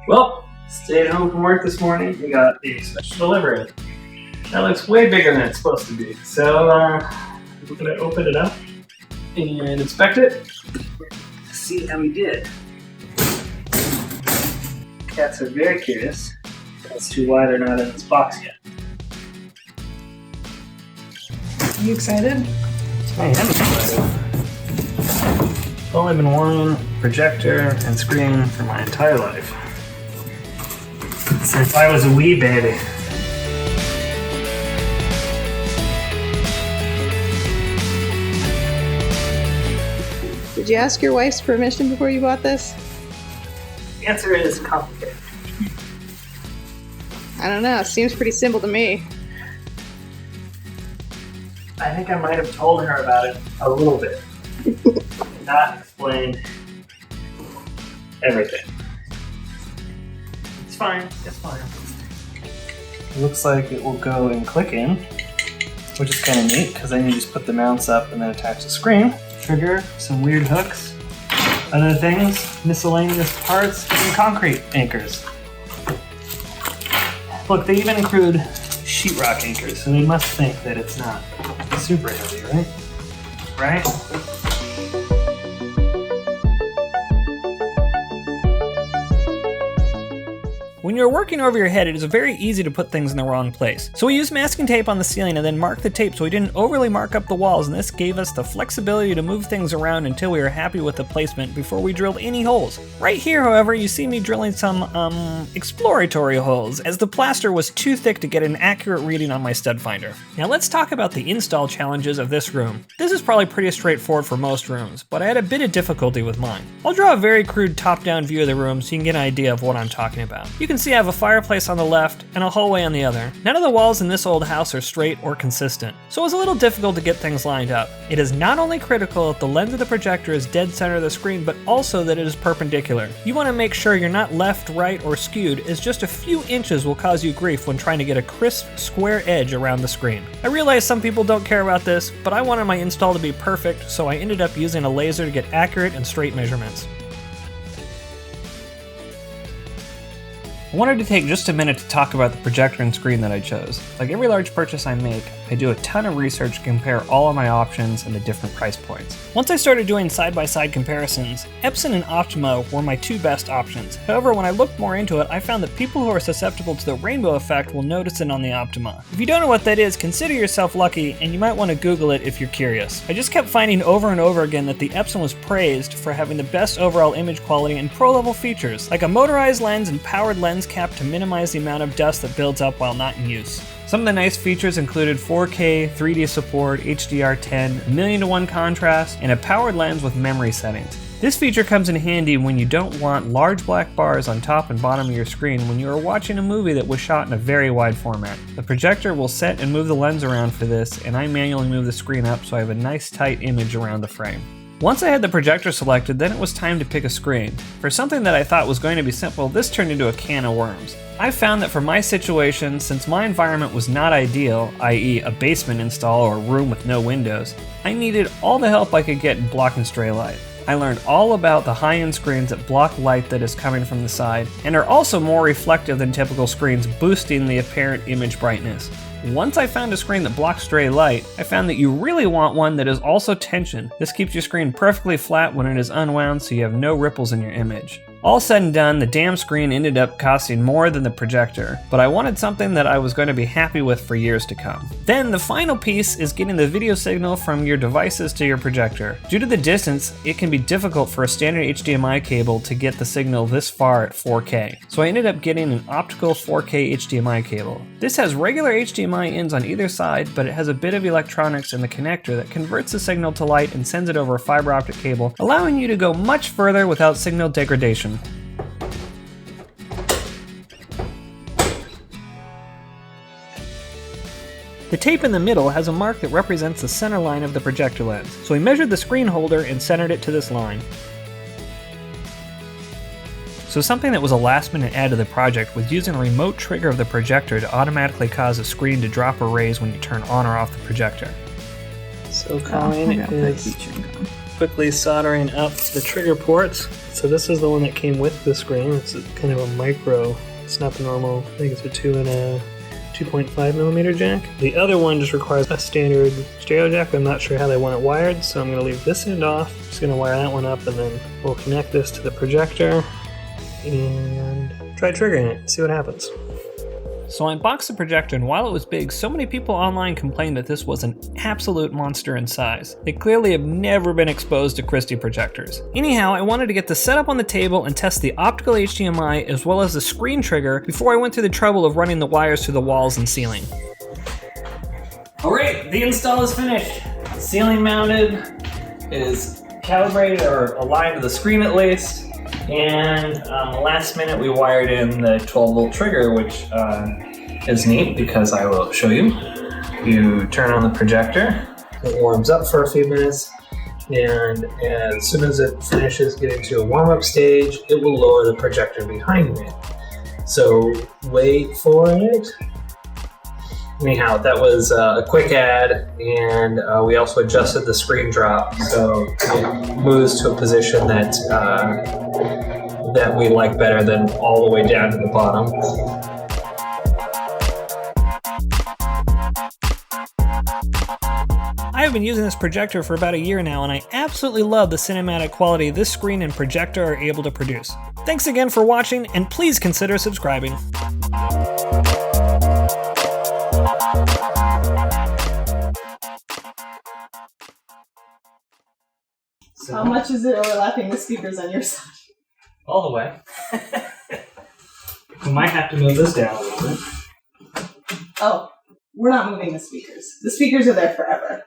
Well, stayed home from work this morning. We got a special delivery. That looks way bigger than it's supposed to be. So, we're gonna open it up and inspect it to see how we did. Cats are very curious as to why they're not in this box yet. Are you excited? I am excited. I've only been wanting projector and screen for my entire life. Since I was a wee baby. Did you ask your wife's permission before you bought this? The answer is complicated. I don't know, it seems pretty simple to me. I think I might have told her about it a little bit. Not explained everything. It's fine, it's fine. It looks like it will go and click in, which is kind of neat because then you just put the mounts up and then attach the screen. Trigger, some weird hooks, other things, miscellaneous parts, and concrete anchors. Look, they even include sheetrock anchors, so they must think that it's not super heavy, right? Right? When you're working over your head, it is very easy to put things in the wrong place. So we used masking tape on the ceiling and then marked the tape so we didn't overly mark up the walls, and this gave us the flexibility to move things around until we were happy with the placement before we drilled any holes. Right here, however, you see me drilling some, exploratory holes, as the plaster was too thick to get an accurate reading on my stud finder. Now let's talk about the install challenges of this room. This is probably pretty straightforward for most rooms, but I had a bit of difficulty with mine. I'll draw a very crude top-down view of the room so you can get an idea of what I'm talking about. You can see I have a fireplace on the left and a hallway on the other. None of the walls in this old house are straight or consistent, so it was a little difficult to get things lined up. It is not only critical that the lens of the projector is dead center of the screen, but also that it is perpendicular. You want to make sure you're not left, right, or skewed, as just a few inches will cause you grief when trying to get a crisp, square edge around the screen. I realize some people don't care about this, but I wanted my install to be perfect, so I ended up using a laser to get accurate and straight measurements. I wanted to take just a minute to talk about the projector and screen that I chose. Like every large purchase I make, I do a ton of research to compare all of my options and the different price points. Once I started doing side-by-side comparisons, Epson and Optima were my two best options. However, when I looked more into it, I found that people who are susceptible to the rainbow effect will notice it on the Optima. If you don't know what that is, consider yourself lucky, and you might want to Google it if you're curious. I just kept finding over and over again that the Epson was praised for having the best overall image quality and pro-level features, like a motorized lens and powered lens cap to minimize the amount of dust that builds up while not in use. Some of the nice features included 4K, 3D support, HDR10, 1,000,000:1 contrast, and a powered lens with memory settings. This feature comes in handy when you don't want large black bars on top and bottom of your screen when you are watching a movie that was shot in a very wide format. The projector will set and move the lens around for this, and I manually move the screen up so I have a nice tight image around the frame. Once I had the projector selected, then it was time to pick a screen. For something that I thought was going to be simple, this turned into a can of worms. I found that for my situation, since my environment was not ideal, i.e. a basement install or a room with no windows, I needed all the help I could get in blocking stray light. I learned all about the high-end screens that block light that is coming from the side and are also more reflective than typical screens, boosting the apparent image brightness. Once I found a screen that blocks stray light, I found that you really want one that is also tension. This keeps your screen perfectly flat when it is unwound so you have no ripples in your image. All said and done, the damn screen ended up costing more than the projector, but I wanted something that I was going to be happy with for years to come. Then the final piece is getting the video signal from your devices to your projector. Due to the distance, it can be difficult for a standard HDMI cable to get the signal this far at 4K. So I ended up getting an optical 4K HDMI cable. This has regular HDMI ends on either side, but it has a bit of electronics in the connector that converts the signal to light and sends it over a fiber optic cable, allowing you to go much further without signal degradation. The tape in the middle has a mark that represents the center line of the projector lens, so we measured the screen holder and centered it to this line. So something that was a last minute add to the project was using a remote trigger of the projector to automatically cause the screen to drop or raise when you turn on or off the projector. So Colleen is quickly soldering up the trigger ports. So this is the one that came with the screen. It's kind of a micro. It's not the normal. I think it's a 2.5 millimeter jack. The other one just requires a standard stereo jack, but I'm not sure how they want it wired, so I'm going to leave this end off. Just going to wire that one up, and then we'll connect this to the projector and try triggering it, see what happens. So I unboxed the projector, and while it was big, so many people online complained that this was an absolute monster in size. They clearly have never been exposed to Christie projectors. Anyhow, I wanted to get this set up on the table and test the optical HDMI as well as the screen trigger before I went through the trouble of running the wires through the walls and ceiling. Alright, the install is finished. Ceiling mounted, it is calibrated or aligned to the screen at least. And last minute we wired in the 12 volt trigger, which is neat because I will show you. You turn on the projector, it warms up for a few minutes, and as soon as it finishes getting to a warm-up stage, it will lower the projector behind me. So wait for it. Anyhow, that was a quick ad, and we also adjusted the screen drop so it moves to a position that that we like better than all the way down to the bottom. I have been using this projector for about a year now, and I absolutely love the cinematic quality this screen and projector are able to produce. Thanks again for watching, and please consider subscribing. So how much is it overlapping the speakers on your side? All the way. We might have to move this down a little bit. Oh, we're not moving the speakers. The speakers are there forever.